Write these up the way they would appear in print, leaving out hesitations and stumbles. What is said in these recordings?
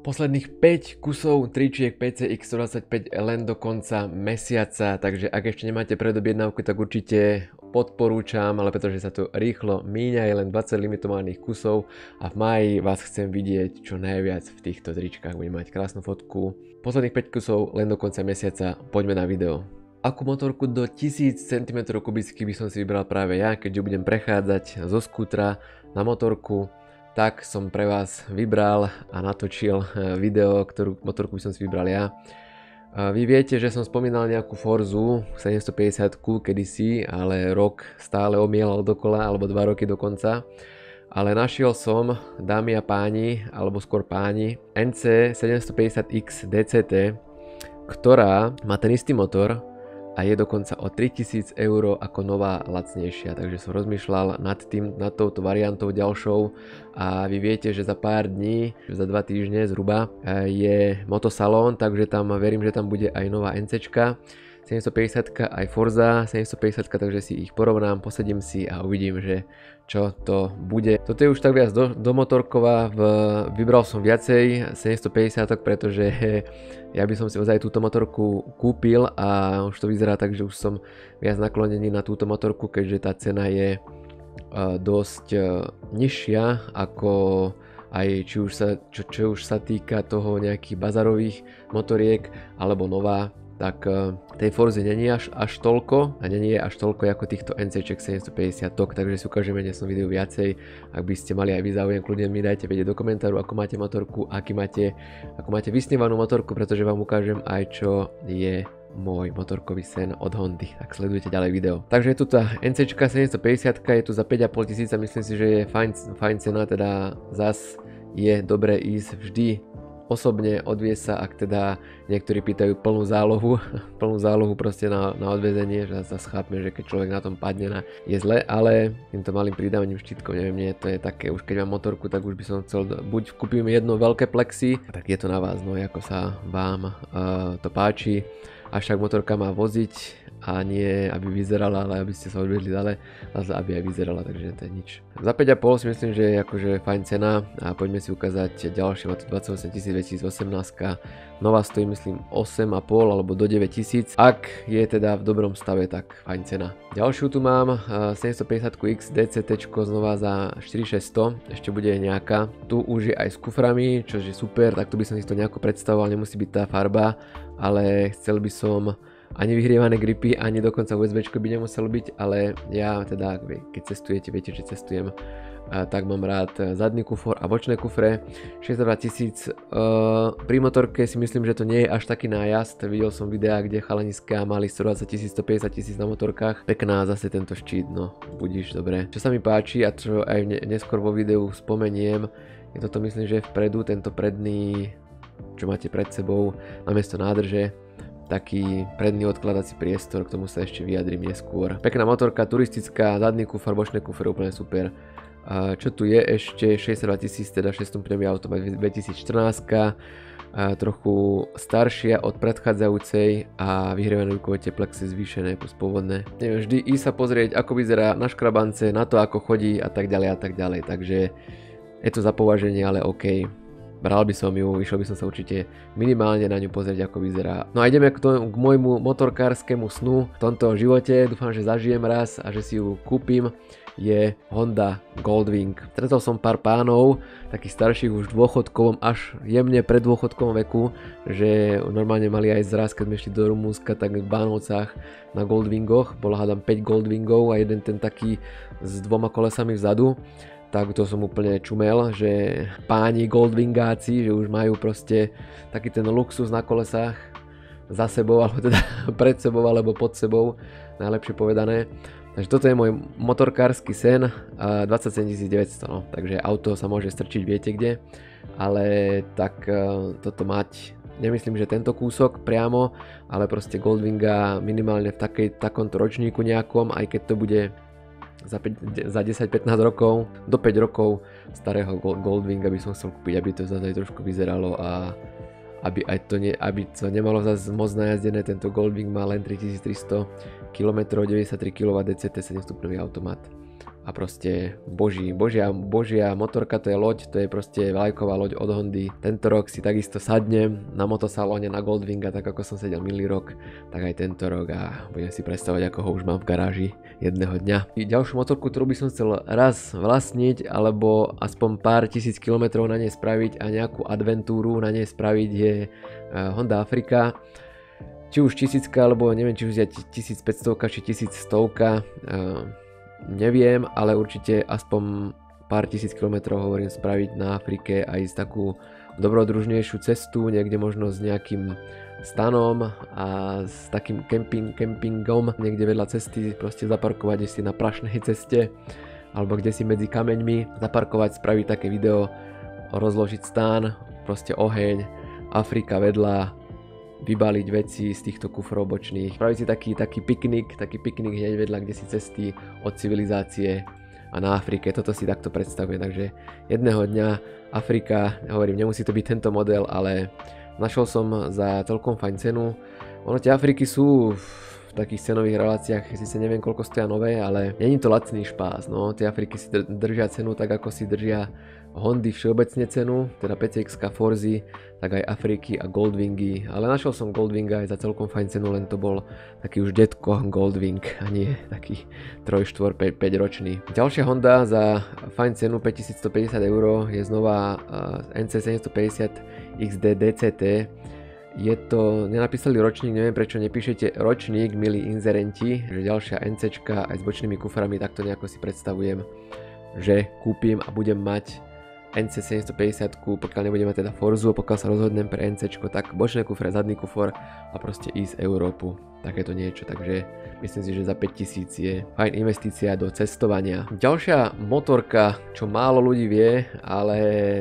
Posledných 5 kusov tričiek PCX 125 len do konca mesiaca, takže ak ešte nemáte predobjednávku, tak určite odporúčam, ale pretože sa to rýchlo míňa, je len 20 limitovaných kusov a v máji vás chcem vidieť čo najviac v týchto tričkách, budem mať krásnu fotku. Posledných 5 kusov len do konca mesiaca, poďme na video. Akú motorku do 1000 cm3 by som si vybral práve ja, keďže budem prechádzať zo skútra na motorku, tak som pre vás vybral a natočil video, ktorú motorku by som si vybral ja. Vy viete, že som spomínal nejakú Forzu 750 kedysi, ale rok stále omielal dokola, alebo 2 roky dokonca. Ale našiel som, dámy a páni, alebo skôr páni, NC 750X DCT, ktorá má ten istý motor a je dokonca o 3000 € ako nová lacnejšia, takže som rozmýšľal nad touto variantou ďalšou a vy viete, že za pár dní, za 2 týždne zhruba je motosalón, takže tam verím, že tam bude aj nová NCčka 750 aj Forza 750, takže si ich porovnám, posedím si a uvidím, že čo to bude. Toto je už tak viac do motorková, vybral som viacej 750, pretože ja by som si ozaj túto motorku kúpil a už to vyzerá tak, že už som viac naklonený na túto motorku, keďže tá cena je dosť nižšia ako aj čo už sa týka toho nejakých bazarových motoriek alebo nová, tak tej Forzy není až toľko a není je až toľko ako týchto NCček 750 tok, takže si ukážeme dnes v videu viacej. Ak by ste mali aj vy záujem, kľudne mi dajte vedieť do komentáru, ako máte motorku, ako máte vysnívanú motorku, pretože vám ukážem aj čo je môj motorkový sen od Hondy, tak sledujte ďalej video. Takže je tu tá NCčka 750, je tu za 5,5 tisíca, myslím si, že je fajn cena, teda zas je dobré ísť vždy osobne odviesť sa, ak teda niektorí pýtajú plnú zálohu proste na odvezenie, že zase chápme, že keď človek na tom padne je zle, ale týmto malým pridávaním štítkom, neviem, nie, to je také, už keď mám motorku, tak už by som chcel, buď kúpim jedno veľké plexi, tak je to na vás, no ako sa vám to páči, až tak motorka má voziť a nie aby vyzerala, ale aby ste sa odvedli ďalej, ale aby aj vyzerala, takže to je nič. Za 5,5 si myslím, že je akože fajn cena a poďme si ukázať ďalšie, má tu 28 000 2018, nová stojí myslím 8,5 alebo do 9000, ak je teda v dobrom stave, tak fajn cena. Ďalšiu tu mám 750X DCT znova za 4600, ešte bude nejaká, tu už je aj s kuframi, čo je super, tak tu by som si to nejako predstavoval, nemusí byť tá farba, ale chcel by som ani vyhrievané gripy, ani dokonca USBčko by nemuselo byť, ale ja teda, keď cestujete, viete, že cestujem, tak mám rád zadný kufor a bočné kufre. 62 000, pri motorke si myslím, že to nie je až taký nájazd, videl som videá, kde chalaniska mali 120 000, 150 000 na motorkách, pekná zase tento štít, no budíš, dobre. Čo sa mi páči a čo aj neskôr vo videu spomeniem, je toto, myslím, že vpredu, tento predný, čo máte pred sebou, namiesto nádrže, taký predný odkladací priestor, k tomu sa ešte vyjadrím neskôr. Pekná motorka, turistická, zadný kufor, bočné kufre, úplne super. Čo tu je ešte, 62 000, teda 6-stupňový automat 2014, trochu staršia od predchádzajúcej a vyhrievané rukové teplexy zvýšené plus pôvodné. Neviem, vždy ísť sa pozrieť, ako vyzerá na škrabance, na to, ako chodí a tak ďalej, takže je to za považenie, ale OK. Bral by som ju, išiel by som sa určite minimálne na ňu pozrieť, ako vyzerá. No a ideme k môjmu motorkárskému snu v tomto živote, dúfam, že zažijem raz a že si ju kúpim, je Honda Goldwing. Stretol som pár pánov, takých starších už v dôchodkovom, až jemne pred dôchodkovom veku, že normálne mali aj zraz, keď sme išli do Rumúnska, tak v Bánovcách na Goldwingoch, bolo hádam 5 Goldwingov a jeden ten taký s 2 kolesami vzadu. Tak to som úplne čumel, že páni Goldwingáci, že už majú proste taký ten luxus na kolesách za sebou, alebo teda pred sebou, alebo pod sebou, najlepšie povedané. Takže toto je môj motorkársky sen, 27 900, no. Takže auto sa môže strčiť viete kde, ale tak toto mať, nemyslím, že tento kúsok priamo, ale proste Goldwinga minimálne v takomto ročníku nejakom, aj keď to bude za 10-15 rokov, do 5 rokov starého Goldwinga by som chcel kúpiť, aby to zase trošku vyzeralo a aby to nemalo zase moc najazdené. Tento Goldwing má len 3300 km, 93 kW DCT 7-stupňový automat. a proste božia motorka, to je loď, to je proste vlajková loď od Hondy. Tento rok si takisto sadnem na motosalóne na Goldwinga, tak ako som sedel minulý rok, tak aj tento rok a budem si predstavovať, ako ho už mám v garáži jedného dňa. I ďalšiu motorku, ktorú by som chcel raz vlastniť, alebo aspoň pár tisíc kilometrov na nej spraviť a nejakú adventúru na nej spraviť, je Honda Afrika. Či už 1000, alebo neviem, či už je 1500 či 1100, neviem, ale určite aspoň pár tisíc kilometrov hovorím spraviť na Afrike a ísť takú dobrodružnejšiu cestu, niekde možno s nejakým stanom a s takým kempingom niekde vedľa cesty, proste zaparkovať si na prašnej ceste alebo kde si medzi kameňmi zaparkovať, spraviť také video, rozložiť stán, proste oheň, Afrika vedľa, vybaliť veci z týchto kufrov bočných, spraviť si taký piknik hneď vedľa, kde si cesty od civilizácie a na Afrike, toto si takto predstavujem, takže jedného dňa Afrika, hovorím, nemusí to byť tento model, ale našol som za celkom fajn cenu. Ono tie Afriky sú v takých cenových reláciách, síce neviem koľko stoja nové, ale není to lacný špás, no tie Afriky si držia cenu tak ako si držia Hondy všeobecne cenu, teda PCX, Forzy, tak aj Afriky a Goldwingy, ale našiel som Goldwinga aj za celkom fajn cenu, len to bol taký už detko Goldwing a nie taký 3, 4, 5 ročný. Ďalšia Honda za fajn cenu 5150 € je znova NC750 XD DCT. Je to, nenapísali ročník, neviem prečo nepíšete ročník, milí inzerenti, že ďalšia NCčka aj s bočnými kuframi, takto nejako si predstavujem, že kúpim a budem mať NC750, pokiaľ nebudem mať teda Forzu, pokiaľ sa rozhodnem pre NCčko, tak bočné kufre, zadný kufor a proste ísť Európu, takéto niečo, takže myslím si, že za 5000 je fajn investícia do cestovania. Ďalšia motorka, čo málo ľudí vie, ale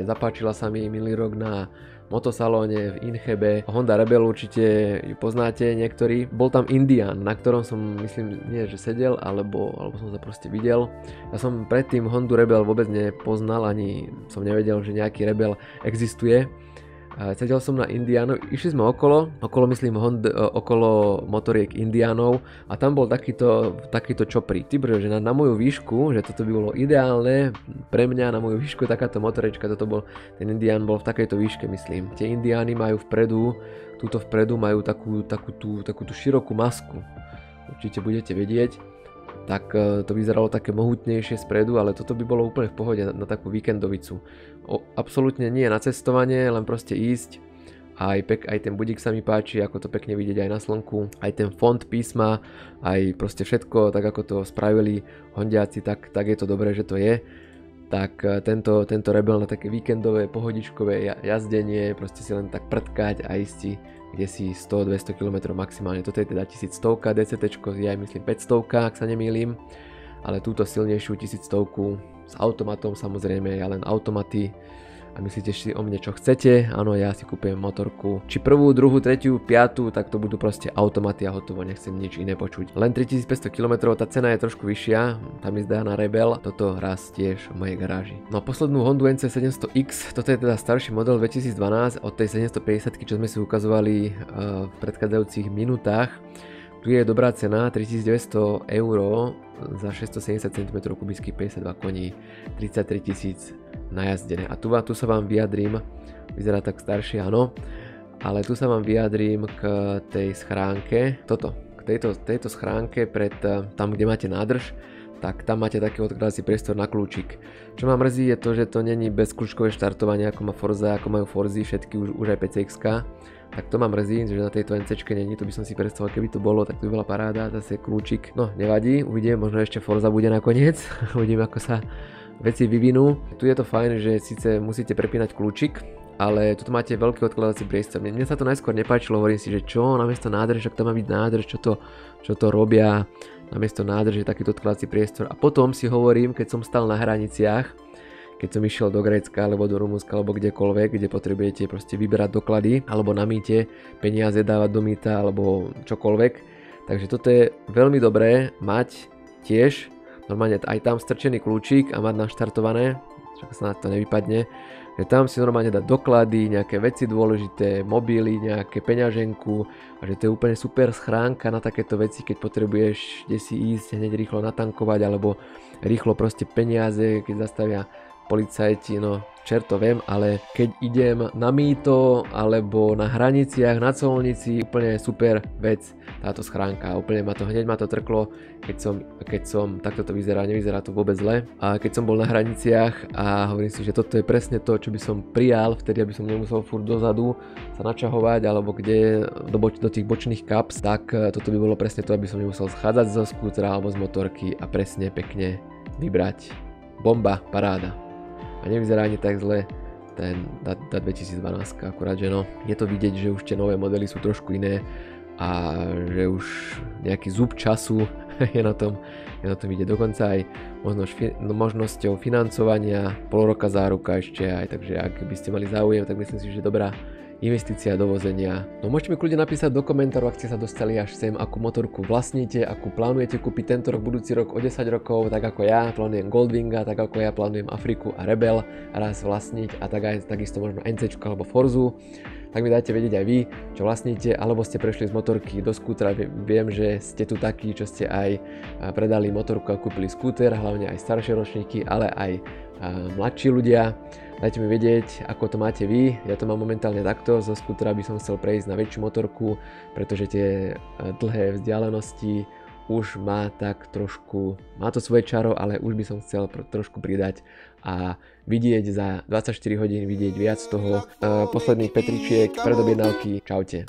zapáčila sa mi minulý rok na motosalóne v Inchebe. Honda Rebel určite ju poznáte niektorí. Bol tam Indian, na ktorom som myslím nie že sedel, alebo som sa proste videl. Ja som predtým Hondu Rebel vôbec nepoznal, ani som nevedel, že nejaký Rebel existuje. Sedel som na Indianov, išli sme okolo myslím okolo motoriek Indianov a tam bol takýto čoprí typ, že na moju výšku, že toto by bolo ideálne pre mňa, na moju výšku takáto motorečka, ten Indian bol v takejto výške myslím. Tie Indiány majú túto vpredu majú takú tú širokú masku, určite budete vedieť. Tak to vyzeralo také mohutnejšie spredu, ale toto by bolo úplne v pohode na takú víkendovicu. Absolútne nie na cestovanie, len proste ísť. Aj ten budík sa mi páči, ako to pekne vidieť aj na slnku. Aj ten font písma, aj proste všetko, tak ako to spravili Hondiaci, tak je to dobré, že to je. Tak tento Rebel na také víkendové, pohodičkové jazdenie, proste si len tak prtkať a ísť si kde si 100-200 km maximálne. Toto je teda 1100, DCT je aj myslím 500, ak sa nemýlim, ale túto silnejšiu 1100 s automatom, samozrejme, ja len automaty a myslíte si o mne čo chcete, áno, ja si kúpujem motorku, či prvú, druhú, tretiu, piatu, tak to budú proste automaty a hotovo, nechcem nič iné počuť. Len 3500 km, tá cena je trošku vyššia, tam je zdá na Rebel, toto raz tiež v mojej garáži. No a poslednú Hondu NC700X, toto je teda starší model 2012 od tej 750, čo sme si ukazovali v predchádzajúcich minútach. Tu je dobrá cena, 3900 € za 670 cm3, 52 koní, 33 000 najazdené. A tu sa vám vyjadrím, vyzerá tak staršie, áno, ale tu sa vám vyjadrím k tej schránke, k tejto schránke tam, kde máte nádrž, tak tam máte taký odkladací priestor na kľúčik. Čo ma mrzí je to, že to není bezkľúčkové štartovanie, ako má Forza, ako majú Forzy, všetky už aj PCX-ka. Tak to ma mrzí, že na tejto NCčke není, to by som si predstavoval, keby to bolo, tak to by bola paráda, zase kľúčik. No, nevadí, uvidíme, možno ešte Forza bude nakoniec, uvidíme ako sa veci vyvinú. Tu je to fajn, že síce musíte prepínať kľúčik, ale tu máte veľký odkladací priestor. Mne sa to najskôr nepáčilo, hovorím si, že čo, namiesto nádrž, ak to má byť nádrž, čo to robia, namiesto nádrž je takýto odkladací priestor. A potom si hovorím, keď som stal na hraniciach, keď som išiel do Grécka alebo do Rumunska alebo kdekoľvek, kde potrebujete proste vyberať doklady alebo na mýte peniaze dávať do mýta alebo čokoľvek. Takže toto je veľmi dobré mať tiež normálne aj tam strčený kľúčik a mať naštartované však snad to nevypadne, že tam si normálne dať doklady, nejaké veci dôležité, mobily, nejaké peňaženku a že to je úplne super schránka na takéto veci, keď potrebuješ kde si ísť hneď rýchlo natankovať alebo rýchlo proste peniaze, keď zastavia policajti, no čerto viem, ale keď idem na mýto alebo na hraniciach, na colnici, úplne super vec táto schránka, úplne hneď ma to trklo, keď som takto to vyzerá, nevyzerá to vôbec zle a keď som bol na hraniciach a hovorím si, že toto je presne to, čo by som prijal, vtedy aby som nemusel furt dozadu sa načahovať alebo kde do tých bočných kaps, tak toto by bolo presne to, aby som nemusel schádzať zo skútra alebo z motorky a presne pekne vybrať. Bomba, paráda. A nevyzerá ani tak zle tá 2012, akurát, že no, je to vidieť, že už tie nové modely sú trošku iné a že už nejaký zub času je na tom vidieť, dokonca aj možnosťou financovania, pol roka záruka ešte aj, takže ak by ste mali záujem, tak myslím si, že dobrá investícia do vozenia. No môžete mi kľudne napísať do komentárov, ak ste sa dostali až sem, akú motorku vlastníte, akú plánujete kúpiť tento rok, budúci rok, o 10 rokov, tak ako ja plánujem Goldwinga, tak ako ja plánujem Afriku a Rebel raz vlastniť a takisto možno NC alebo Forzu. Tak mi dajte vedieť aj vy, čo vlastníte, alebo ste prešli z motorky do skútra. Viem, že ste tu takí, čo ste aj predali motorku a kúpili skúter, hlavne aj staršie ročníky, ale aj mladší ľudia. Dajte mi vedieť, ako to máte vy. Ja to mám momentálne takto, zo skútra by som chcel prejsť na väčšiu motorku, pretože tie dlhé vzdialenosti už má tak trošku, má to svoje čaro, ale už by som chcel trošku pridať a vidieť za 24 hodín, vidieť viac toho posledných petričiek, predobjednávky. Čaute.